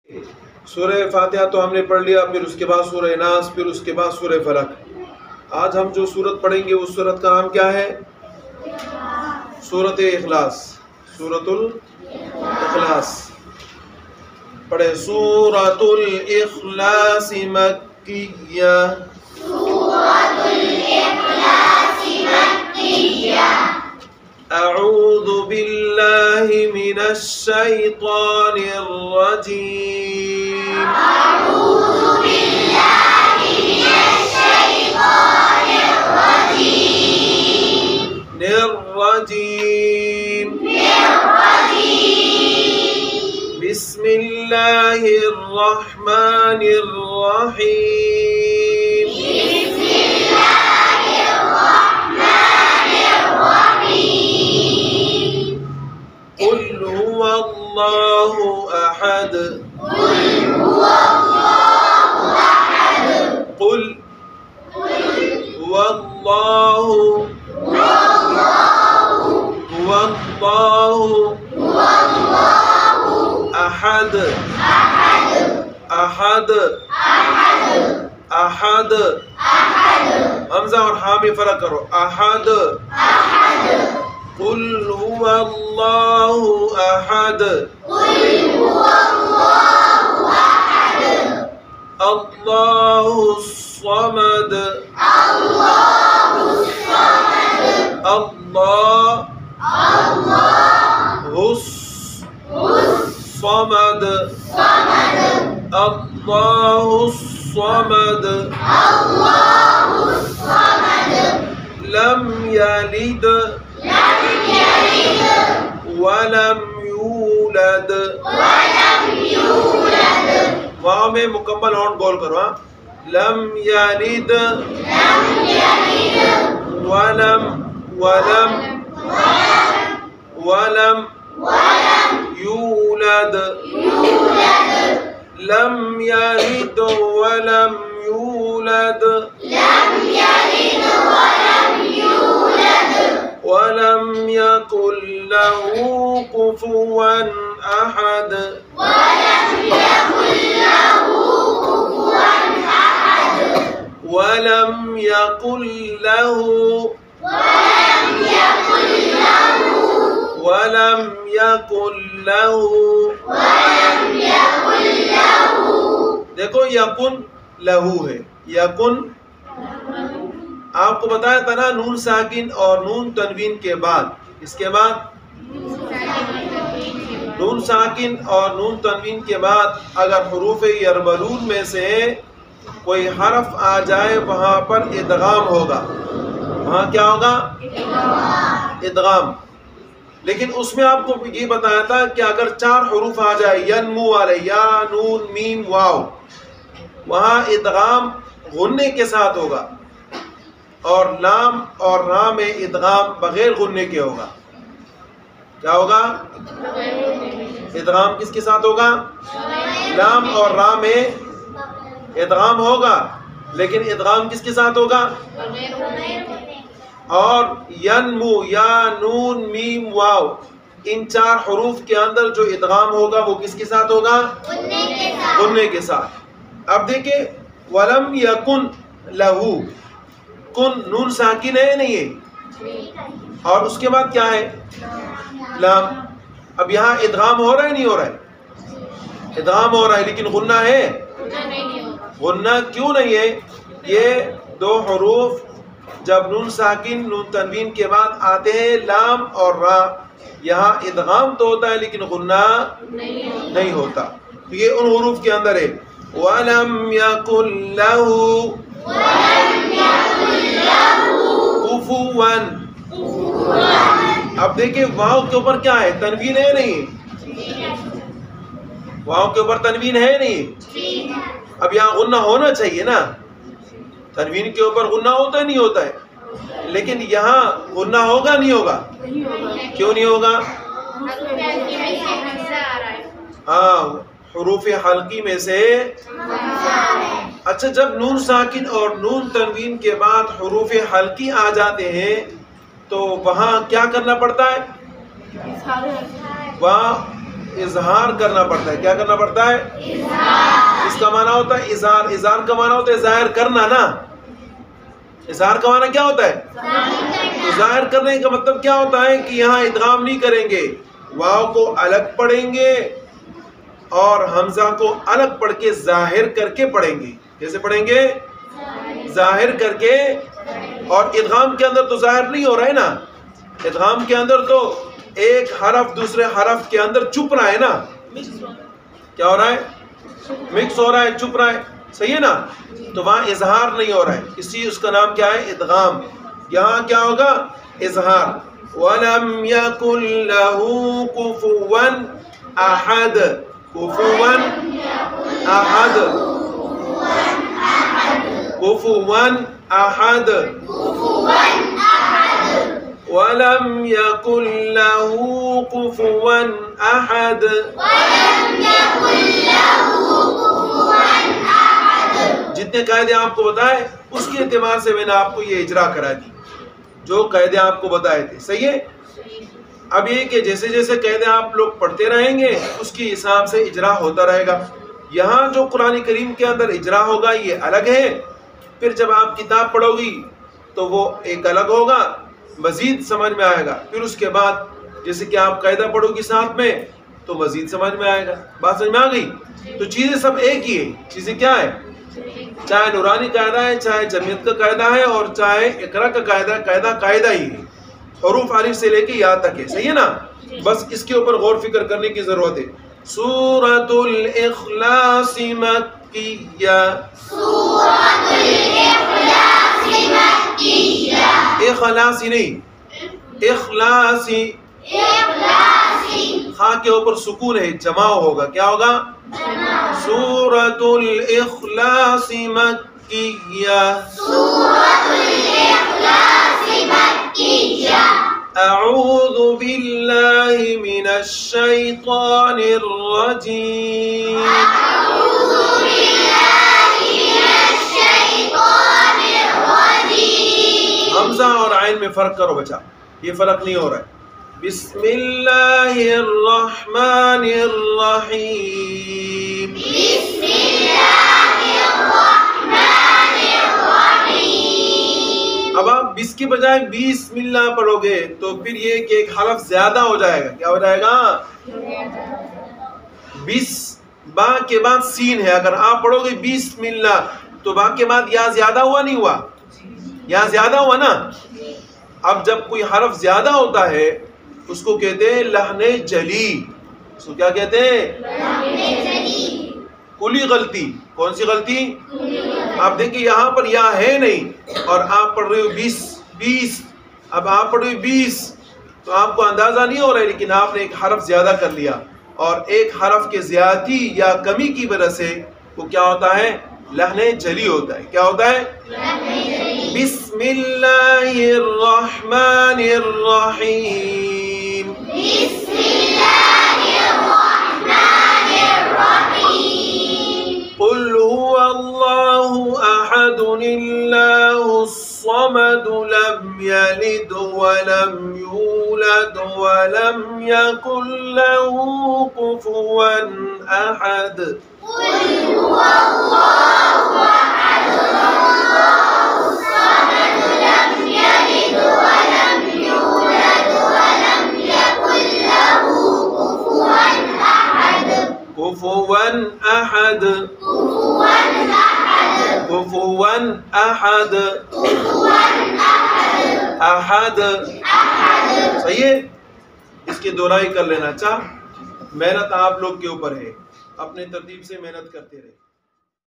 सूरह फातिहा तो हमने पढ़ लिया, फिर उसके बाद सूरह नास, फिर उसके बाद सूरह फलक। आज हम जो सूरत पढ़ेंगे उस सूरत का नाम क्या है? सूरत इखलास, सूरतुल इखलास। पढ़े सूरतुल इखलास मक्किया, अऊज़ु बिल्लाहि मिनश शैतानिर रजीम, अऊज़ु बिल्लाहि मिनश शैतानिर रजीम, निर्रजीम, बिस्मिल्लाहिर रहमानिर रहीम, कुल हुवल्लाहु अहद, कुल हुवल्लाहु अहद, अहद, अहद। हमजा और हा में फर्क करो। अहद, कुल हुवल्लाहु अहद, अल्लाहुस समद, अल्लाहुस समद, अल्लाहुस समद, लम यलिद वलम यूलद। वाव में मुकम्मल हॉर्न गोल करो। लम यलिद वलम वलम वलम यूलद, लम यलिद वलम यूलद, वलम यकुल लहू कुफुवन अहद, वलम यकुल लहू वलम यकुल लहू। देखो यकुन लहू है, यकुन। आपको बताया था ना, नून साकिन और नून तनवीन के बाद, इसके बाद नून साकिन और नून तनवीन के बाद अगर हुरूफ यरमलून में से कोई हरफ आ जाए वहां पर इदगाम होगा। वहां क्या होगा? इदगाम। लेकिन उसमें आपको ये बताया था कि अगर 4 हुरूफ आ जाए यनमू वाले, या नून मीम वाव, वहां इदगाम गुन्ने के साथ होगा, और लाम और रा में इदगाम बगैर गुन्ने के होगा। क्या होगा? इदगाम किसके साथ होगा? लाम और रा में इदगाम होगा, लेकिन इदगाम किसके साथ होगा? और यनमू, या नून मीम वाव, इन 4 हुरूफ के अंदर जो इदगाम होगा वो किसके साथ होगा? गुन्ने के साथ। अब देखिए, वलम यकुन लहू, कुन नून साकिन है नहीं है, और उसके बाद क्या है? लाम। अब यहाँ इदगाम हो रहा है नहीं हो रहा है? इदगाम हो रहा है, लेकिन गुन्ना है? गुन्ना क्यों नहीं है? ये 2 हुरूफ जब नून साकिन नून तनवीन के बाद आते हैं, लाम और रा, यहाँ इदगाम तो होता है लेकिन गुन्ना नहीं होता। तो ये उन हुरूफ के अंदर है। वलम यकुल लहू कुफुवन। अब देखिए, वाव के ऊपर क्या है? तनवीन है नहीं? वाव के ऊपर तनवीन है नहीं? अब यहाँ गुन्ना होना चाहिए ना, तनवीन के ऊपर गुन्ना होता है नहीं होता है? लेकिन यहाँ गुन्ना होगा नहीं होगा? क्यों नहीं होगा? हाँ, हुरूफ हल्की में से। अच्छा, जब नून साकिन और नून तनवीन के बाद हुरूफ हल्की आ जाते हैं तो वहाँ क्या करना पड़ता है? वहाँ इजहार करना पड़ता है। क्या करना पड़ता है? इसका माना होता है इजहार। इजहार का माना होता है जाहिर करना ना। इजहार का माना क्या होता है? तो जाहिर करने का मतलब क्या होता है कि यहाँ इदगाम नहीं करेंगे, वाव को अलग पढ़ेंगे और हमजा को अलग पढ़ के जाहिर करके पढ़ेंगे। कैसे पढ़ेंगे? जाहिर करके। और इदगाम के अंदर तो जाहिर नहीं हो रहा है ना, इदगाम के अंदर तो एक हरफ दूसरे हरफ के अंदर चुप रहा है ना। क्या हो रहा है? मिक्स हो रहा है, चुप रहा है, सही है ना। तो वहां इजहार नहीं हो रहा है, इसी उसका नाम क्या है? इदगाम। यहाँ क्या होगा? इजहार। वलम यकुल लहू कुफुवन अहद। कुफुवन अहद, कुफुवन अहद, वलम यकुल लहू कुफुवन अहद। जितने कायदे आपको बताए उसके एतबार से मैंने आपको ये इजरा करा दी, जो कायदे आपको बताए थे, सही है। अब ये कि जैसे जैसे कायदे आप लोग पढ़ते रहेंगे उसके हिसाब से इजरा होता रहेगा। यहाँ जो कुरान करीम के अंदर इजरा होगा ये अलग है, फिर जब आप किताब पढ़ोगी तो वो एक अलग होगा, मजीद समझ में आएगा। फिर उसके बाद जैसे कि आप कायदा पढ़ोगी साथ में तो मजीद समझ में आएगा। बात समझ में आ गई? तो चीज़ें सब एक ही है। चीज़ें क्या है? चाहे नूरानी कायदा है, चाहे जमीयत का कायदा है, और चाहे इकरा का कायदा, कायदा ही है। हरूफ अलिफ से लेके या तक है, सही है ना। बस इसके ऊपर गौर फिक्र करने की जरूरत है। सूरतुल इखलास मक्किया। इखलासी नहीं, इखलासी। खा के ऊपर सुकून है, जमाओ होगा। क्या होगा? सूरतुल इखलास मक्किया। अऊज़ु बिल्लाहि मिनश शैतानिर रजीम। हमजा और आइन में फर्क करो बच्चा, ये फर्क नहीं हो रहा है। बिस्मिल्लाहिर रहमानिर रहीम। अब आप बिस के बजाय बिस्मिल्लाह पढ़ोगे तो फिर ये कि एक हरफ ज्यादा हो जाएगा। क्या हो जाएगा? बिस, बा के बाद सीन है। अगर आप पढ़ोगे बिस्मिल्लाह तो बा के बाद या ज्यादा हुआ, नहीं हुआ? या ज्यादा हुआ ना। अब जब कोई हरफ ज्यादा होता है उसको कहते हैं लहने जली। उसको क्या कहते हैं? कुली गलती। कौन सी गलती? आप देखिए यहाँ पर या है नहीं और आप पढ़ रहे हो 20। अब आप पढ़ रहे हो 20 तो आपको अंदाजा नहीं हो रहा है, लेकिन आपने एक हरफ ज्यादा कर लिया, और एक हरफ के ज्यादती या कमी की वजह से वो क्या होता है? लहने जली होता है। क्या होता है? बिस्मिल्लाहिर रहमानिर रहीम। कुल हुवल्लाहु अहदुल्लाहुस समद लम यलिद वलम यूलद वलम यकुल लहू कुफुवन अहद। कुफुवन अहद, कुफुवन अहद, अहद। सही है। इसकी दोहराई कर लेना। अच्छा, मेहनत आप लोग के ऊपर है, अपने तरतीब से मेहनत करते रहे।